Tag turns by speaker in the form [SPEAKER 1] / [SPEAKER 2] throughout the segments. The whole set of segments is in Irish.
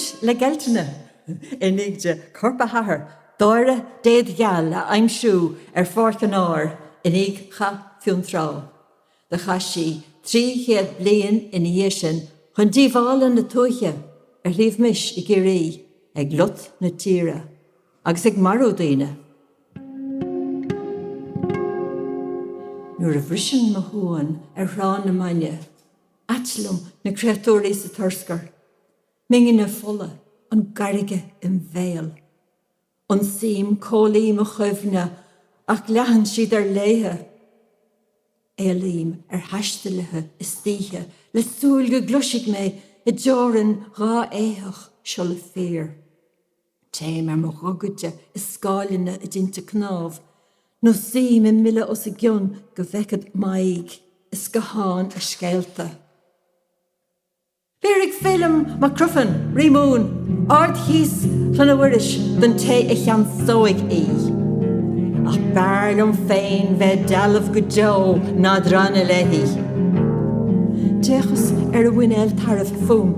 [SPEAKER 1] Tuis le geltene. Inigde corpa haar. Dore dead gal I'm shoe fort an hour. Inig cha fiún trá. De chashi 3 blian in Ieshin. Hun dival na tuige. Lief mis I giri. Ag lot na tira. Agus ag marw dine. Nuair a bhrisin mo huan rán na maine. Atlum na creatúirí sa thurscar. Mingin na folle an garige in bhéal. An sim cólí mo chufne ach lehan siad léthe. Élím haistelathe is títhe le súil go gluisig mé I djóran rá éthach seo le fér. Téim mo rugaide is scáilina a dínta knáf. No sim in mille os a gion go bhecad maig is go háin a scéalta. Bírig film ma cruffin, rimún, ard hís planawirish den te I chan soig I. Ach barlum féin ve dalaf go jo na dranna lehi. Techus a winel tarif fum,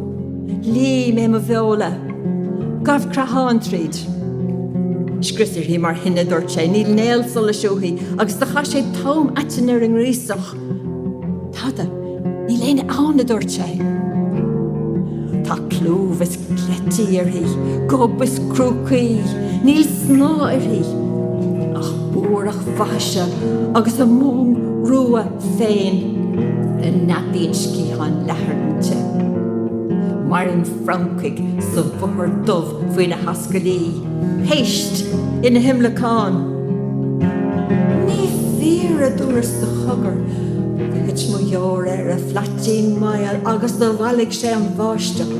[SPEAKER 1] lí me ma viola, gaf crahan trid. Sgrisir hi mar hinne dort sé, níl neil sol a siúhi, agus da cha sé tom atinir yn rhysach. Tada, níl ein ána dort sé. Ta clúf is cleti hi, gob is crúci, níl sná hi. Ach búrach fasha, agus a mún rúa féin, yn nabínski han leharnte. Marin Frankig sa bhar dov faoin na hascalí. Heist in himlacán. Ní fear a dúras de chugar. Hit mo jór a flatín mail agus do bhalig sé an bháisteach.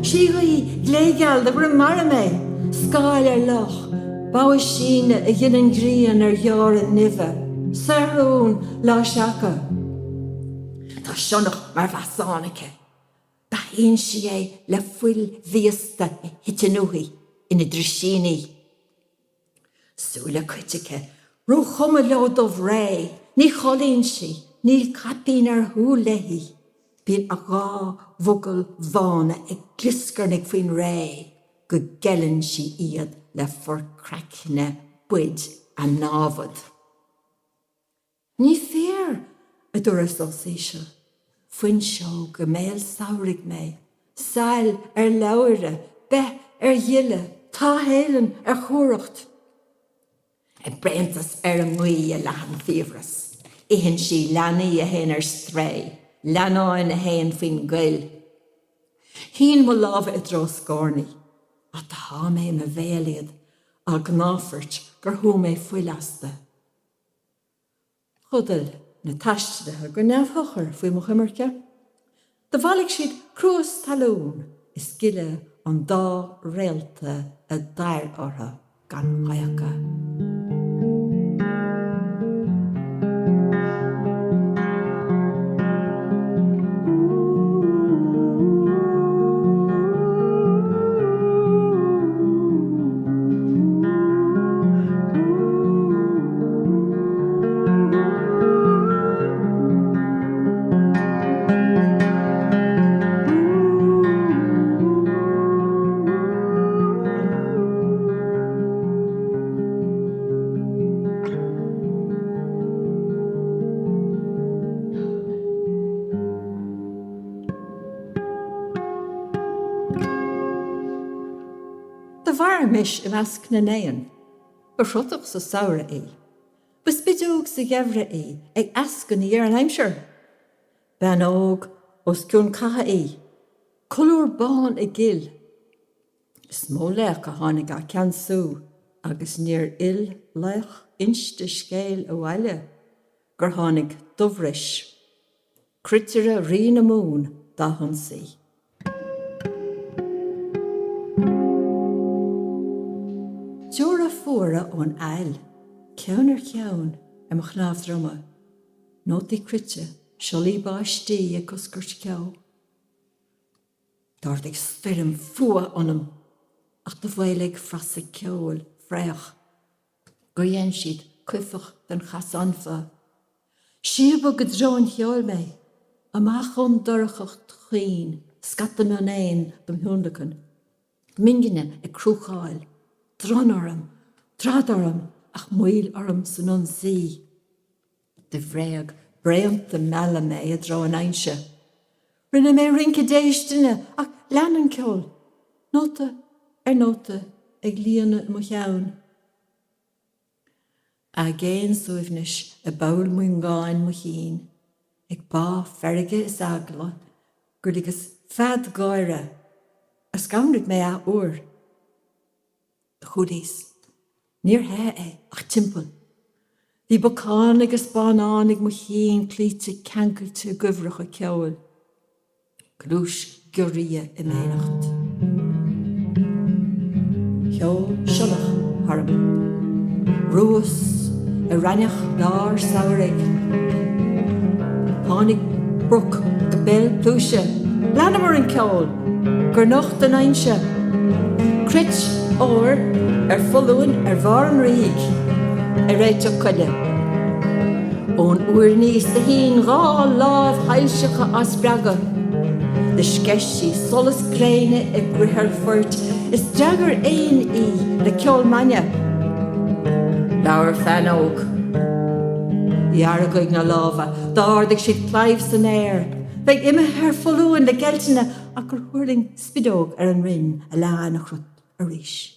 [SPEAKER 1] Sí goi gléigeal de bhar mara mé, scáil loch, báis síne a dhéanaan grían jór a nive, sarún lá seacha. Tá sionach mar bhasánacha. Bahin si le fuil viasta hitinuhi in a drishini. Sula kutike, ro choma lod of ray, ni cholin si, ni kapin hulehi. Bin a ra vogel vana e gliskernig fin ray, go gellen si iad le for crackne bwyd a navad. Ni fear a duras alsisha. Fuin seo go méil saurig mé, sail laure, be gille, tá héilen chóracht. Brentas an mui a lehan fíomhras. Ihin si leanaí a hen stré, leanáin a hen fin gail. Hín mo lábh a dros gárni, a tá há mé me bhéliad, a gnáfert gur hú mé fuilasta. Chudal na taistethe gur neamhthachar faoi mo chimirce. Da bhalig siad cruas talún is gile an dá réalta a dair ortha gan hayacha. Varmish in ask na nain, Bershotach sa saura Bespidog sa gevra ag ask an year an Hampshire. Ben og os kun kaha Color ban gil. Smó lech a hánig a cansú, agus níor lech inste scéil a bhaile, gur hánig dovris. Critere rí na mún da hansaí. Dúra fóra ón eil, ceannar ceann am chnáf drama, nótaí crite, siolí báistí a coscairt ceann. Dart ag sferm fua onam, ach do bhailig frasa ceol freach. Go dhéan siad cuifach den chasanfa. Siab go drón cheol mé, amach chun dorchach trín scatta mewn ein dym hiwndacan. Mingine crwchael, dron orm, drad orm, ach mwyl orm sy'n o'n si. Dy freag, breant y mela me a dro yn einsio. Rynna me rinca deistina, ach lan yn ciol. Nota, nota, ag liana mo iawn. A gen swyfnish y bawl mwyn gain mo hyn, ag ba ferige is agla, gwrdigas fad gaira, a sgamrid me a oor. Chwdys, nir he ach timpel. Di bocan agus banánig mo hyn clíte cancel te gyfrach o ceol. Glwys gyria y meinacht. Ceol siolach harab. Rwys y raniach dar saurig. Panig brwc gabel plwysio. Lanamar yn ceol. Gyrnocht yn einsio. Critch or fullwn far yn rhig. Reit o colle. O'n oer nis dy hun gha laf heilsiach as braga. De skeshi solis greine e gwyherfort is dragar ein I de ceol mania. Lawer fan og. Iaragwig na lava, dardig sydd claif sy'n air. Feig ima her fullwn de geltina ac yr hwrling spidog yn ryn a lan o chrwt a rish.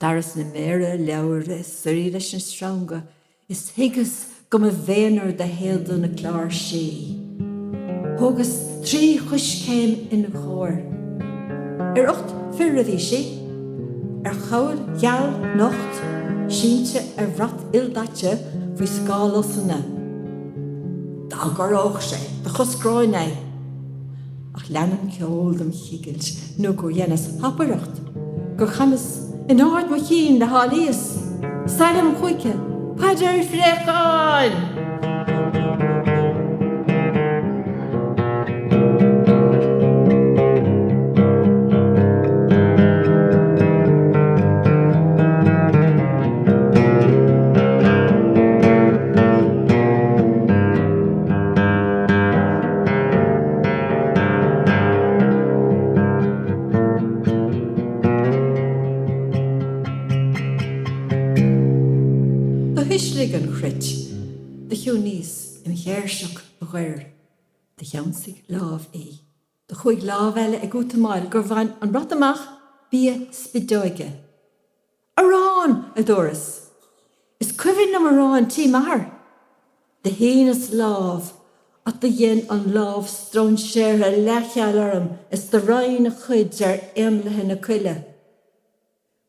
[SPEAKER 1] Daras na mera lawer syri leis na stronga is higus gom a vener de heildo na clar si. Hogus 3 chuis came in y chor. 8 fyrraddi si. Chawr, ial, nocht, siente rat ildatje fwy sgal osyna. Dagar och se, de chus groenau. Ach lennon ceol dym chigils, no go jenas haparacht. Go chamas in ard mo chyn de halias. Salam chwyke, pader frechan! Hyslig crit, de hwnis im hersach bwyr, de jansig laf de chwyg laf ele e gwt mael gyrfan an bratamach bia spidoige. Aran, adoris, is cyfyn am aran ti mar. De heinous laf, at de yen an laf stron share a lechial arm is de rein chyd emle hen a cwyle.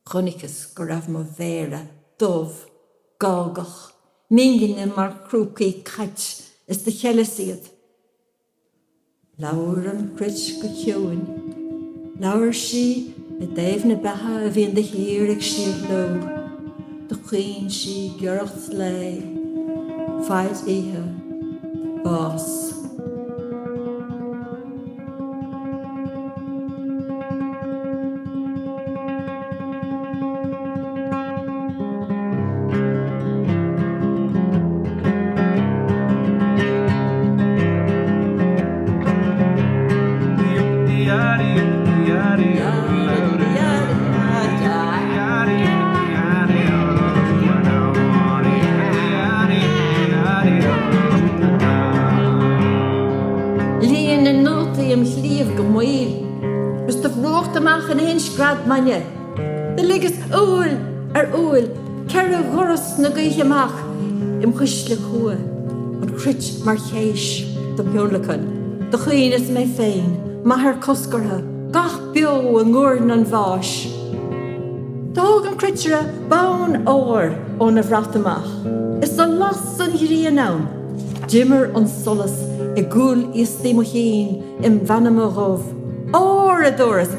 [SPEAKER 1] Chonikus goraf mo vera, dov, Gagach, mingine mar crwci cach is de chelesiad. Lawr am critch go ciwn. Lawr si y deif na baha a fi'n de hir ag sydd low. De chyn si gyrch le. Faid ihe. Bos. Grad manje. De ligges oel, oel, kerre goros na gwychemach, im chysle chwe, an crit mar cheish, dym hiwnlacan. De chyn is mei fein, ma her cosgarha, gach bio yn ngwrn an vash. Dog an critre bawn oor on y vratamach. Is a las an hiri nawn. Jimmer an solas, e gul is dim o hyn, im vanamorov. Doris,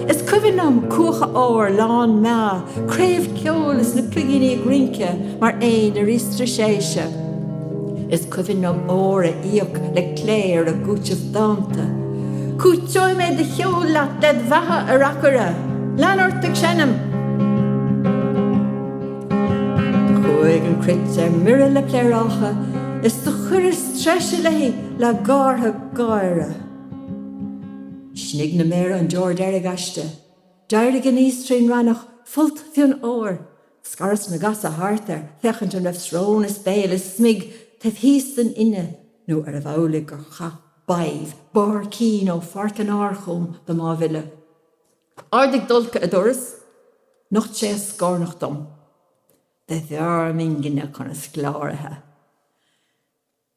[SPEAKER 1] is cyfynam cwcha lan ma, cref ciol is na plugini grinke, mar ein istra seisha. Is cyfynam a iok le clair a gúch of danta. Cwtio'i me de chiolat led vaha a rakara, lanartig shenam. Chwyg an crit mira le clairacha, is the churis treshe la garha gaira. Snig na mér an George Eragaste. Dair gan Eastrin ranach fult fion or. Scaras na gas a hartar, fechant an rafsrón is béil is smig, tef hístan inne, nu a bhaulig or cha baif, bar keen o fartan archom the má ville. Ardig dulca a doris, noch sé scornach dom. De dharmingine con a sklárathe.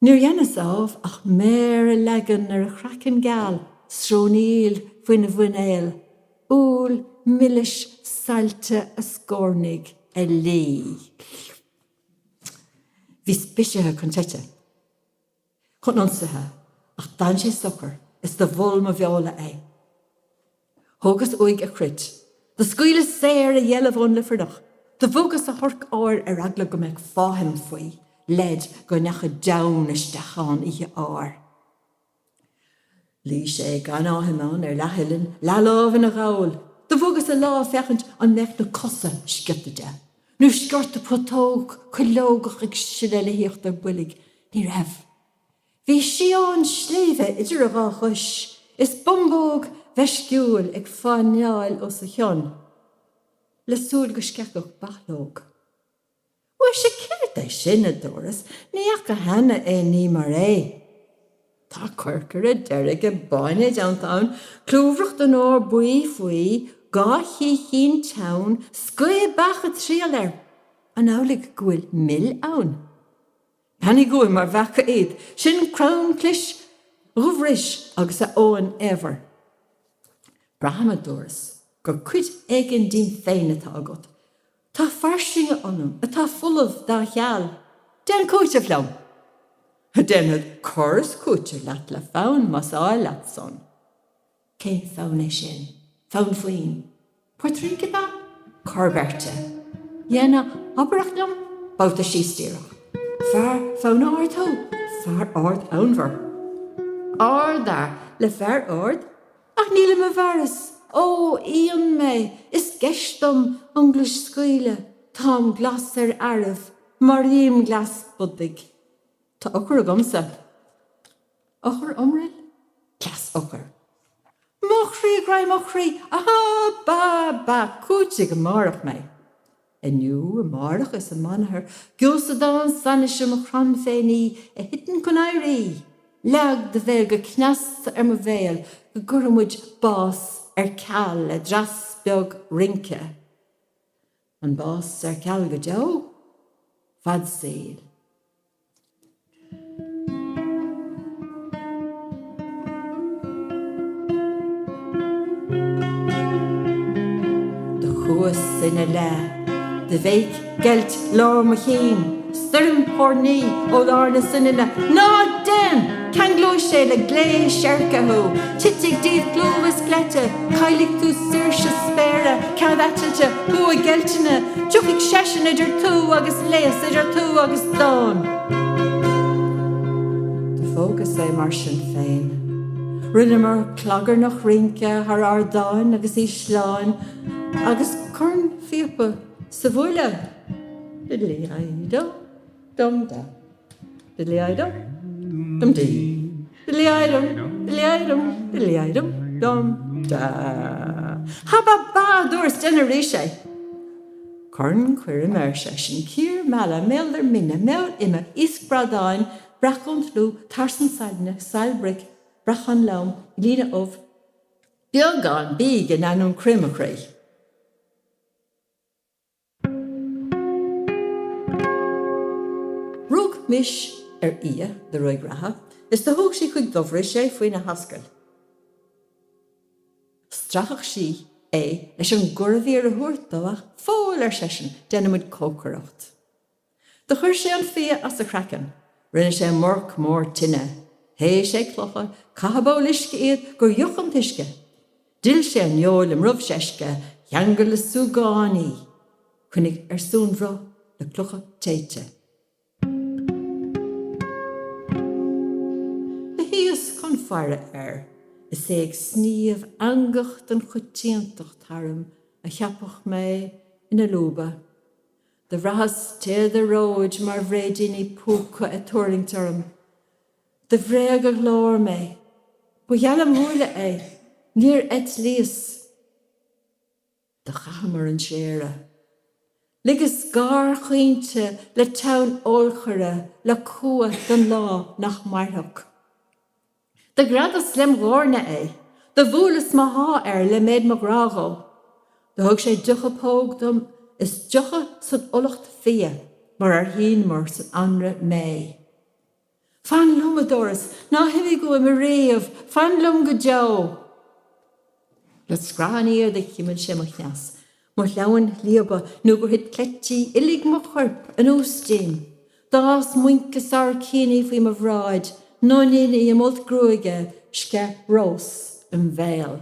[SPEAKER 1] Nuair dhéanas ach mér a legan ar a chracan gal, sróníl fuin a bhuinéil, úl millis salte a scórnig a lí. Bhís bisithe chun teite. Chun ansathe, ach dan sé sochar is de bhulm a bheola é. Thógas uig a crit, the scuil is séir a dhéileh le fordach, the bhugas a thorc áir ar agla go meid fáhim faoi, led go necha daun isteachán ihe áir. Lí sé gan áhimán ar lehilin, leláhan a gáil, the bhugas a lá fechant an mecht na cosa sciatada. Nu sciart a potóg, cológach ag siile hiocht ar bulig, ní raf. Bhí sián sléve idir a gá chuis, is bombóg vesciúil ag fáneáil os a chion. Le súl go sceachach bachlóg. Wa sé céirt é sinna doras, ní ach a hana é ní mar é. Tá corcar a deireg a baine downtown, clúvracht an ór buí faoi, gá hín town, scuil bach a tríalir, an álig gwyl mil awn. Penny gwyl mar vaca iad, sin crown clish, rúvrish agus a óan ever. Brahmadoras, gur cuid egin dín féin atá agat. Tá farsinge anam, a tá fullaf da cheal, den cúte flam. Den had chorus cúte lat le faun mas á lat son. Cé faun é sin, faun faoin. Puerto ba? Corberte. Jena abrachnam, bouta sístíirech. Far faun ard ho, far ard ounver. Ardar, le far ard, ach níle me varis. O, Ian me, is gestom English scuile, Tom glas arif, Mariam glas budig. Ta ochar a gomsa. Ochar omril? Cas ochar. Mochri, grai mochri, aha, ba, cútig a marach me. En nu, a marach is a manher, gilsadan sanishim a chran féni, a hitten conairi. Lag de velga knas me veil, a gurmuj bas, cal a dras beag rinke. An bas cal go jo, fad seal. De chuas in a le, de veik gelt lor machin, sturm porni o larna sinna, na den! Can glóis sé le glé seirce ho, titig díad glóvas glete, cailig tú sirse spéire, cadatilte, hu a geltine, tuigh sesin idir tú agus leas idir tú agus dán. De fógus é mar sin féin. Rinne mar cloggar nach rinke, har ardáin agus í sláin, agus corn fiapa sa bhuile. Diddly aido, dum da. Diddly aido. Dum dee, dilly idum, dum da. Habba ba doors generation. Corn queer immersion, kier mala, melder minna, mel imma, isk bradain, brachon flu, tarsen sidne, silbrick, brachon laum, lina of, biogan, big and anum crimacray. Rúg mish ia, the roi graha, is the hoog si chuig dofri sé faoin a hascail. Strachach si é leis an gurabhí ar a thuairteach fóil ar sesin denimid cócaracht. De chuir sé an fia as a chrackan, rinne sé morc mór tinne, hé sé clocha, cahabó liisce iad gur jocham tiisce. Dil sé an neol im rubh seisce, jangar le súgáí, chunig ar súnbhro le clocha téite. Fire is ag sníomh angacht an chutíantacht tharm a cheapach mé ina lúba. De rahas te the road mar bhréidirní púca a tuairlingtarm. De bhréag a glór mé, bu dheala múla é, Níor et líos de chamar an séire. Ligus gar chuinte le town olchere le cua den lá nach marthach. De gradas lem górna de bhualas ma há le méid ma grágó. De thug sé ducha pógdom is ducha san olacht fia mar hín mar san anra mé. Fan lumadoras ná hivi go im réamh fan lum go jo. Le scráníir de chiman semachneas. Mar leabhain líoba nó gur hit cletí ilig mo chorp an óstíim. Dás muincas ar cíní fui ma bhráid, nó níní am olt grúige sce rós an bhéal.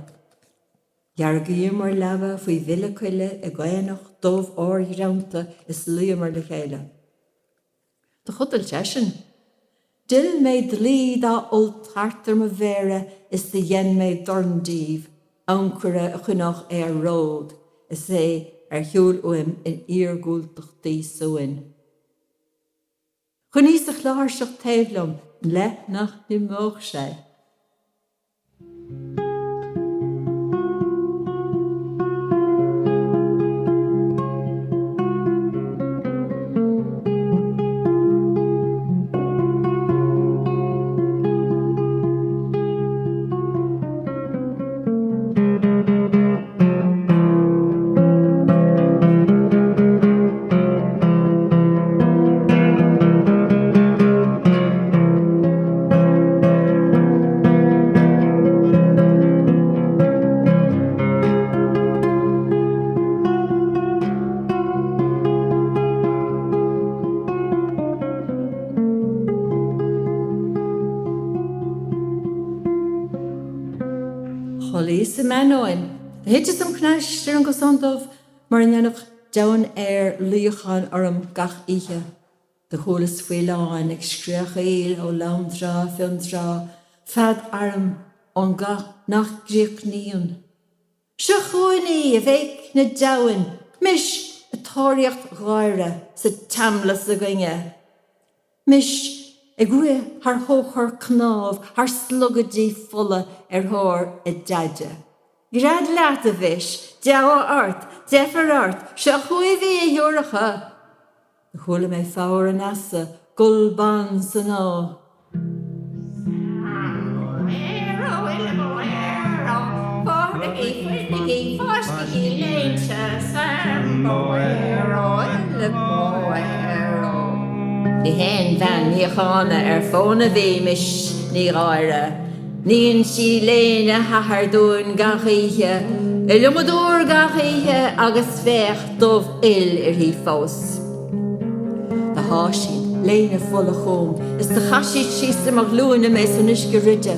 [SPEAKER 1] Jargaí mar leva fui vile cuile a gaianach dómh áirghreanta is líomar le chéile. De chudal tesin. Dil méid lí dá olt hartar ma bhéire is de yen méid dorndív, ancure a chunach ród, is hiúl uim in íorgúltachtaí suin. Chunís a chláir seach taobhlum le nach ní móg sé. Cholís y menóin. Hedges am knash an gosondov mar nanoch down luchan arm gach ihe. De holes fuiláin ag screach éil ó lamdra, filmdra, fad arm on gach nach grich níon. Se chuini a bheith na dawan, mis a tóriacht gáire sa tamlas a ginge. Mis ag rua haar hóchar knáv, haar slugadí fulla thór a daide. Grad leat a bhís, dewa art, defar art, se chuivi a hiúracha. De chula mé fáir an asa, gulban san á. Ní hen van ní chána fóna bhíimiis ní gáire. Níon sí léine hathardún gachaíthe, I lumadúr gachaíthe agus féach dómh hí fós. De háisiad léine fulla chóm, is de chaisiad síos amach lúna mé san isce ride.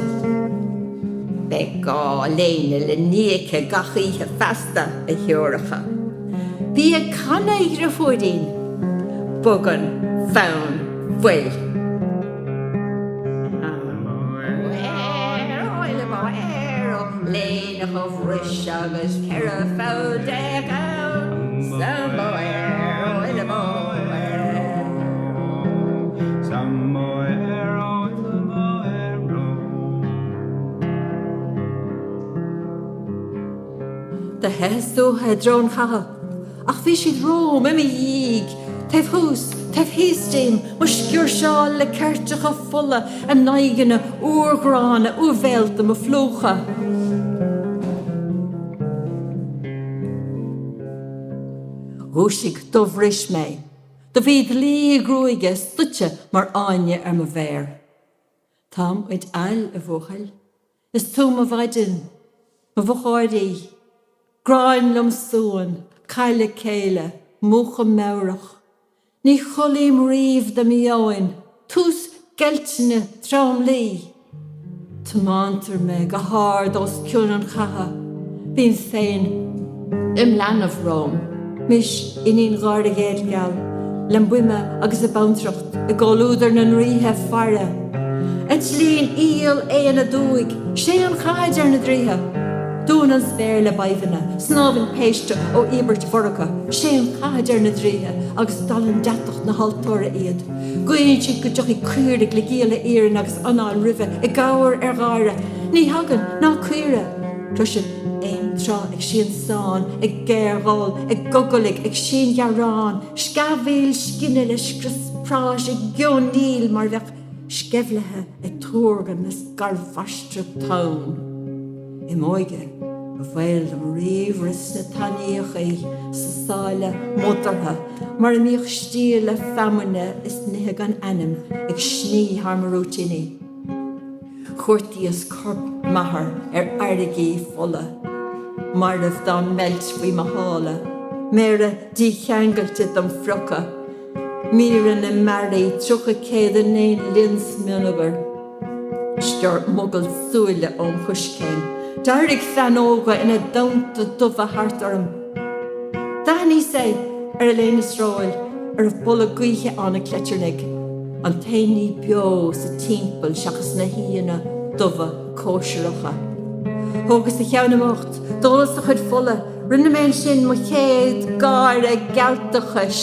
[SPEAKER 1] Be gá léine le níocha gachaíthe festa a thiúracha. Bí a canna ire fódín, bugan, fán, fuil. Léine go bhris agus ceire fáil de gán, samboir ile De heasú he drón chaha, ach bhí siad róm imi díg, taobh hús, taobh hístíim, mu sciúr seáil le ceirteacha fulla a naigana uorgrána uvelta mo flúcha. Húsig dovris mé, de bhíad lí grúige stutse mar aine ma bhéir. Tám oid eil a bhuchail, is tú ma bhaidin, ma bhucháirí, gráin lom súan, caile céile, múcha meurach. Ní cholím riomh de miáin, tús geltine trám lí. Tamántar me go hard os ciún an chaha, bín féin im leanamh Róm. Mis inín gáir a géad geall, lem buime agus a bantracht, a gáilúdar na ríthe fara. Et líon íal éana dúig, sé an chaid na dríthe. Dún an spéir le baimhine, snábhann péiste ó Ibert Foracha, sé an chaid na dríthe, agus dalan deatocht na haltóra iad. Guinn siad go deoch I cuireadh le géala éireann agus anáil rimhe, I gáir gáire. Ní hagan ná cuire, Tusin éimtra ag sin sáin, ag géirgáil, ag gogolig, ag sin jarrán, scavéil skinne le scris prás ag gion níl mar bheith skeflethe ag túrgan nas garfastra tán. I móige, a bhfuil am riomhras na taníochaí sa sáile mudartha, mar a míoch stíl le famine is nithe gan anam ag sní harmarútini. Chuirtíos corp mahar airigí fola, mar a dan melt fui mahála, mera dí cheangalte dom froca, míran na marí trocha céad an éin lins mionagar, Start muggle súile ón chuiscéin, Darig fanóga ina daunta dubha hartarm. Dani sé léana Israel a bolla guithe anna cletirnig, an taini bio sa timppel seachas na híana dubha cóisireacha. Hógus a cheannamocht, dólas a chud fola, rinne men sin mo chéad gáire gealtachas.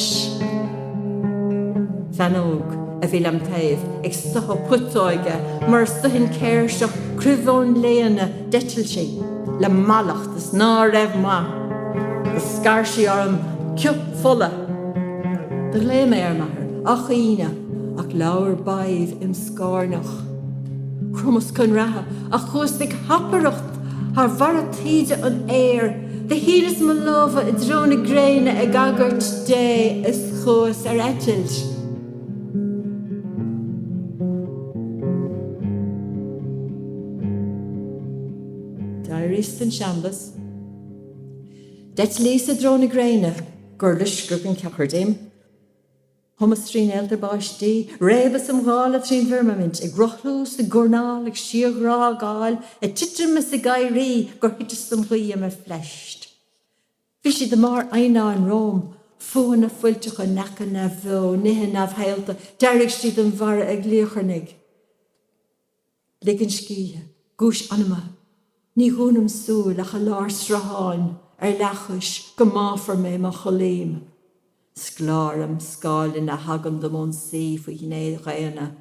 [SPEAKER 1] Fanóg a bhí am taobh ag stotha putáige mar stohin céir seach cruhón léana detil sé le malacht is ná raibh ma. The scarsi arm ciup fola. The lé mé mahar ach ina ach lawer baibh im scarnach. Crumas cun ratha a chustig haparacht haar varatide an air. The híras malova I drona graine ag agart dé is chus etilt. Rhys yn siamblas. Det Lisa drona graine, gurlish gurgan cachardim. Thomas trin elder bash di, rebus am gala trin vermament, ag rochlus, ag gurnal, ag shiagra gal, ag titrimus ag gairi, gurhitis am hui am fleshed. Fishi the mar aina in Rome, fuan a fultuch a naka na vo, nihin av heilta, darig strid am vara ag liocharnig. Ligin ski, gush anima. Ní gúnam súil a lár straháin lechus go máfar mé ma choléim. Sgláram scálin a hagam do món sí fu hínéad réana.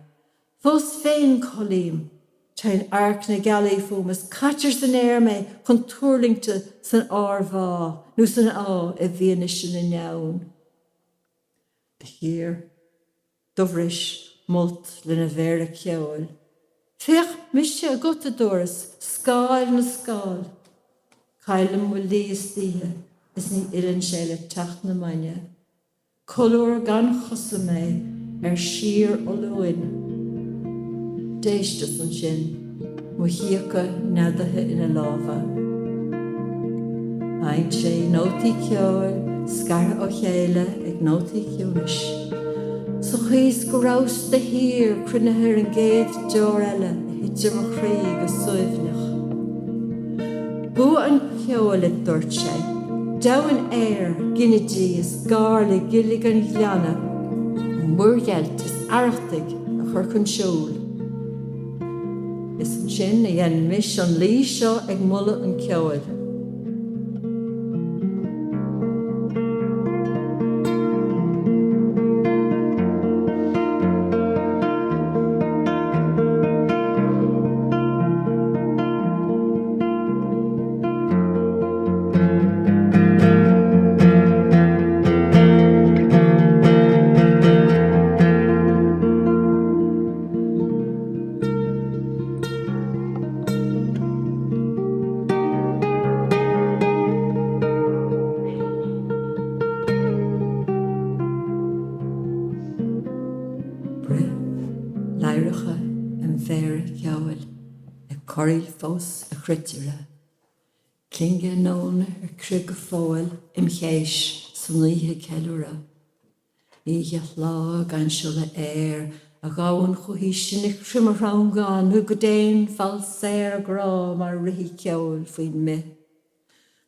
[SPEAKER 1] Fós féin choléim, tein arc na galé fómas catchers an air mé chun túrlingte san árvá, nú san á a bhíana sin in neaun. The hir, dovrish, mult lena vera ceol. Fech misje a gote doras, skáil na skáil. Cailam mu líos díthe, is ní ilan séle tacht na maine. Color gan chosa mé, sir olóin. Déistas an sin, mu hiaca nadathe ina láva. Aint sé nótaí ceol, scar ó chéile ag nótaí ciúnis. So chys go raus de hir crunahir an géad deor eile hitir mo chraig a suifnach. Bú an ceol it dúirt sé, dawan air ginnidí is garla gilig an gleanna, murgelt is arachtig a chur chun siúl. Is an sin a dhéan mis an lí seo ag mulla an ceol. Lairicha an bhéir ceol choirí fós a chritire. Clinge nóna crig a fóil im chéis san líthe ceilúra. Íhe lá gan siúla air a gáhan chuhí sinnig trimar rán gan hu go déin fal séir grá mar rihí ceol faoin mi.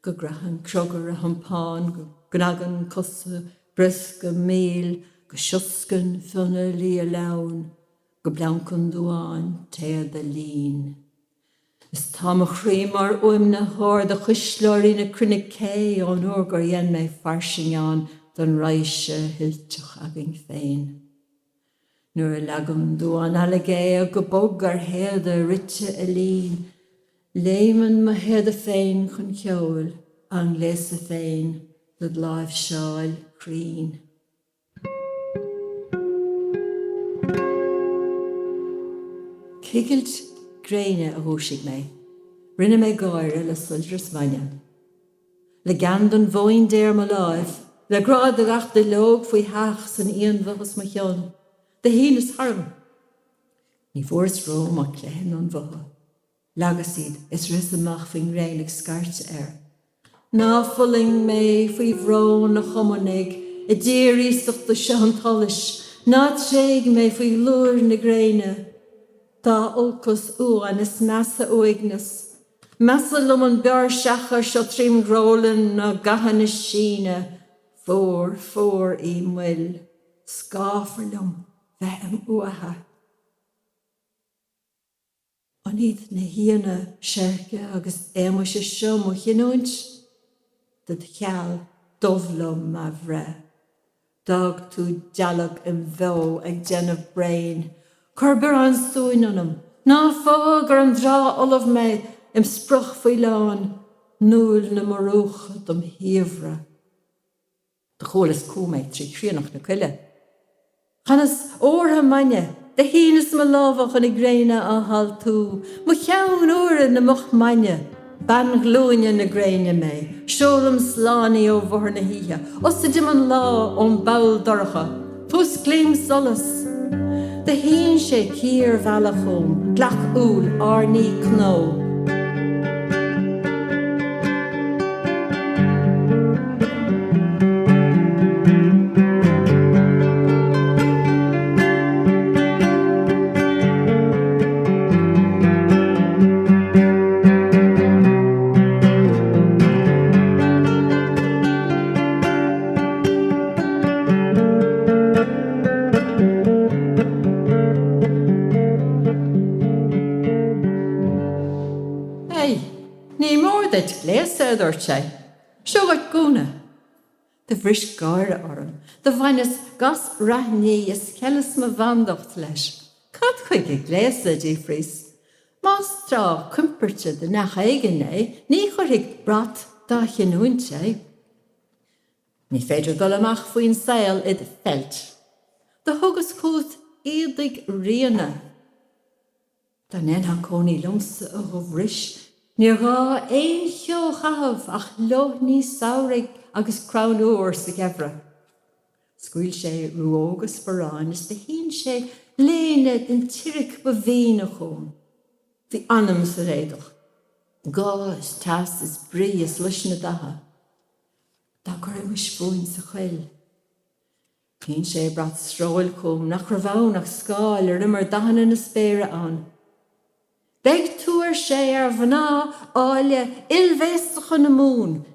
[SPEAKER 1] Go grahan crogar a hampáin go gnagan cosa bris go míl go sioscan funna lí a laun go blancon dúáin téir de lín. Is tá a chrímar uim na hór de chuislóirí na crinnig cé ón uair gur dhéan mé farsinán don raise hilteach agin féin. Nuair a legam dúán alagé a go bog ar héad a rite a lín, Léman ma head a féin chun ceol, an les a féin, the live shawl green. Kigilt greine a húsig mé, rinne mé gáire le sultras maine. Le gandan bhoin déir ma láif, le grad a gach de log fwy hach san ian vachas ma chion, de hín is harm. Ní fórs rom a cléhen an vacha. Lagasid is ris amach fin reinig skart Na fulling mé fwy vrón na chomonig, a déirí sucht de sean talish, na tréig mé fwy lúr na greine. Tá olcus uan is massa oignas. Massa lum an bear shachar seo trim grolin na gahan is síne. Fór I mwil. Scafarlum bheit am uaha. An iad na híana sérge agus émas is seo mo chinúint. Dad cheall dovlum ma bhre. Dag tú dialog in bheó ag genna brain. Corber an stúin anam. Na fágar an drá olaf mé im spruch fwy lán. Núl na marúch dom híomhra. De chólas cúméid trí chríanach na cuile. Chanas ortha maine, de hínas ma lábhach an I gréine a hal tú. Mo cheann úra na moch maine. Ban glúine na gréine mé. Seolam sláni ó bhar na híthe. Os a dim an lá ón bail dorcha. Pus glím solas. De hín sé cír bhealachóm, glach úl arní knó. Dúirt sé, seo bhaid gúna. De bhris gáire orm, de bhainnes gas rathní is celas ma bhandacht leis. Cad chuig I gléasa dí frís. Más trá cumpirte de nach aigen ní chuirigh brat dá chinúint sé. Ní féidir dul amach faoin saoil I de felt. De thugus cút iadig riana. Da nenha cónaí lumsa a bhris. Ní rá éon cheo chahabh ach loch ní saoraigh agus crawn úr sa gheimhre. Scuil sé ruógus barán is de hín sé léine den tíric ba bhína chum. Bhí anam sa réadach. Gás tas is brí is leis na datha. Da gur imis fóin sa chuil. Hín sé brat stráil chum nach rabhán ach scáil immer dahan na spéire an. Beg túair sé bhaná áile ilvéistach na mún.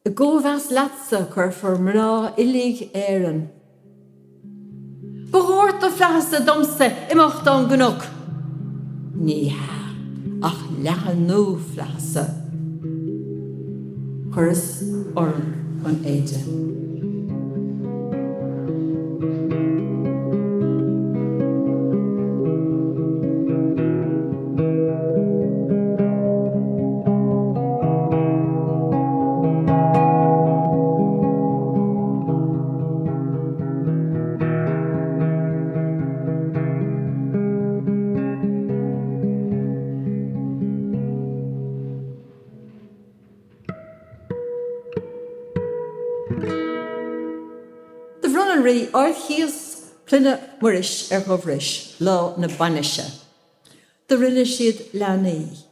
[SPEAKER 1] I ggóhheas leatsa chur for mrá ilig éan. Bhórt a fleasa domsa imacht an gnok. Ní ha, ach lechan nó fleasa. Churas orm an éide. Rí orthaíos pline muris chomhris lá na banisise. De rinne siad leanaí.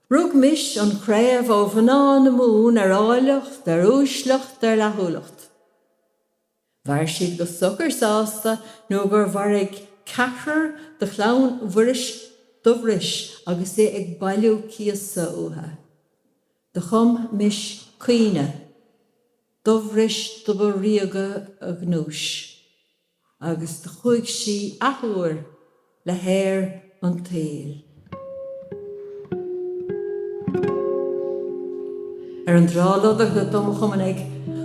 [SPEAKER 1] Rug mis an chréamh ó bhaná na mún áilecht, úslecht, lethúlacht. Bhair siad go sucar sásta nó gur bharig cethar de chlán bhuiris do bhris agus é ag bailiú ciasa utha. De chum mis cuine. Dovris do riaga a gnúis, agus de chuig si athúir le héir an tail. An drálód a go dom chumanig,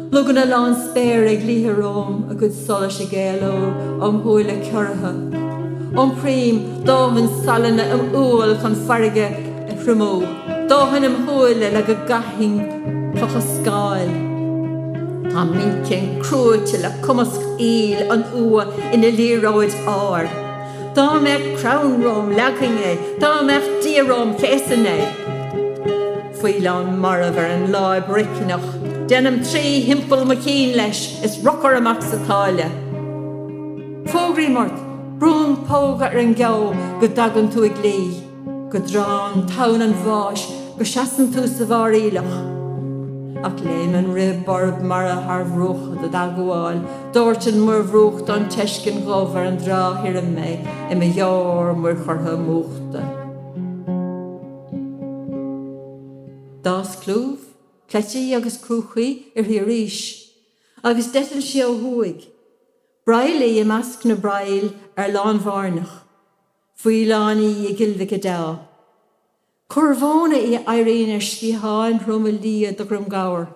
[SPEAKER 1] lugan a lán spéir ag líthe róm a go sola sé géaló am húile ceartha. An príom dómhan salana am úil chun farige a crumó, dóhan am hwyl le go gahing pachasgael. Tá mincin crúte le cumasc íl an ua ina líróid áir. Dá meach crown rom leginge, dá meach dírom chesanne. Fuilan maraver an laib ricinach, denam trí himpel macín leis is rockar amach sa táile. Fógri mort, brún póga ar an geo go dagan tú ag lí, go drán taun an bháis go seasan tú sa bhar ílach. Ach léim an rib barb mara har bhrúch a dagháil, dúirtin mar bhrúcht an teiscin ghóvar an drá hir an mé I me jór mar chortha múchta. Dás clúf, cletí agus crúchaí hi ríis, agus detan si ó huig. Brailí I measc na brail ar lán bharnach, fuiláni I gilvig a dá. Curvóna I airín ar sciáin rúma lia do grum gawer.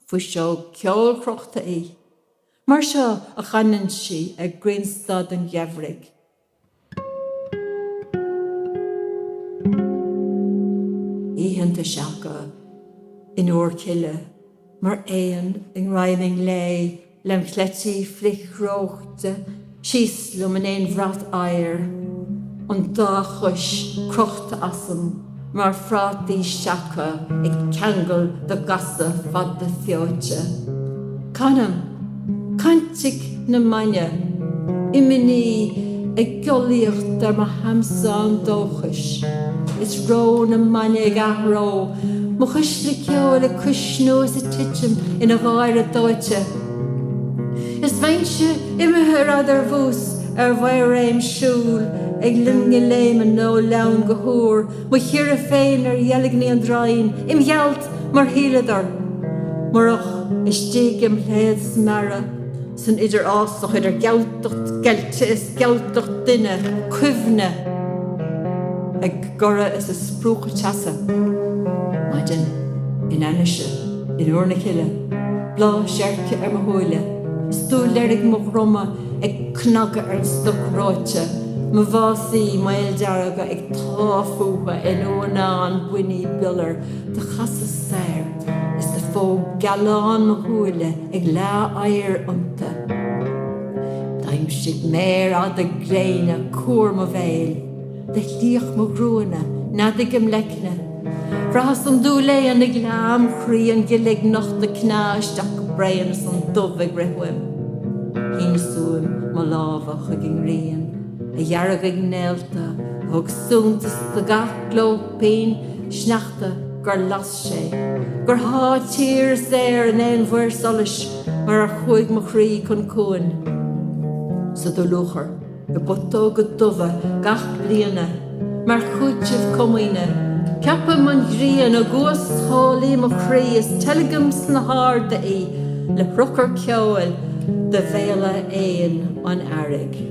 [SPEAKER 1] Fu seo ceol crochta I. Mar seo a chanan si ag Greenstad an Gevrig. Íhanta seacha in oorkille, mar éan in raiming lei, lem cletí flich rochte, síslum in éon vrat air, an dá chuis crochta asam, mar frátí seacha ag cangel do gasa fad de fiote. Canam, cantic na maine, imini ag goliacht dar ma hamsa an dóchis. Is ró na maine ag ahró, mo chuisli ceol le cusnú as a titim in a bhair a dóite. Is vaintse imethe radar vús ar bhair éim siúl, ag linge léim an nó lean gohúr, mo hir a féin ar jeligni an drain, im hjalt mar híladar. Marach is stigim léad smara, san idir ásach idir geltocht gelte is geltocht dinne, cuivne, ag gora is a sprúch tasa. Maidin, in anishe, in ornachille, blá sjerke ar mahóile, stú lerig mo roma ag knaga ar stuk roite, ma vasi mail daraga ag táfuha in ónán buini biller, de chasa sair, is de fó galán mahóile ag lá air unta. Daim sig mér a de gréine cúr ma veil, de líoch mo grúna, nadig im lekne. Frahas an dúlé an ag lám chrí an gilig noch de knáis dach brein san dovig rihwim. Hín súim ma lávach ag in rian, a jarag ag nelta, hog súntas de gach glópín, snachta gur las sé. Gur há tír sér an ein bhuir solis, mar a chuig ma chrí con cúin. Sa do luchar, go botó go dova gach bliana, mar chútjif comine, Kappa man grian a gos hálí mo chrí is telegums na harda I, le rucker ceol de vela éan an arig.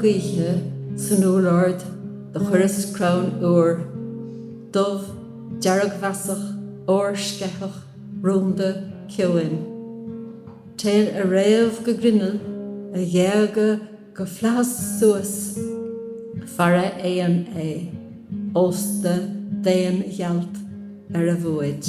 [SPEAKER 1] Gweithio san úlard de churis crown úr, dov, jarag vasach, or skechach, ronde, kewin. Ten a réamh go grinnel, a dhéaga go flas suas, fara éan é, ósta déan hjalt, ar a bhuaid.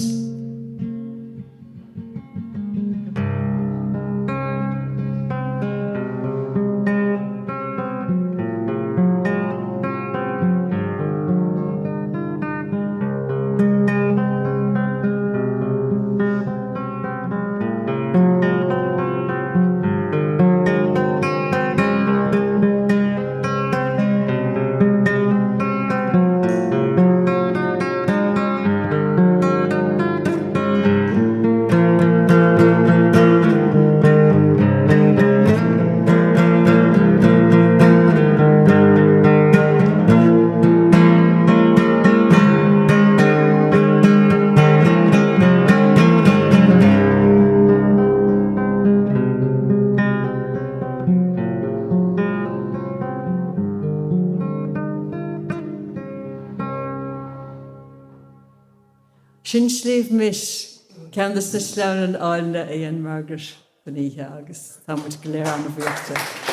[SPEAKER 1] Sin sléomh mis ceannas na sleann áilne é an Margaret Beníthe agus tá muid go léir an na bhuairte.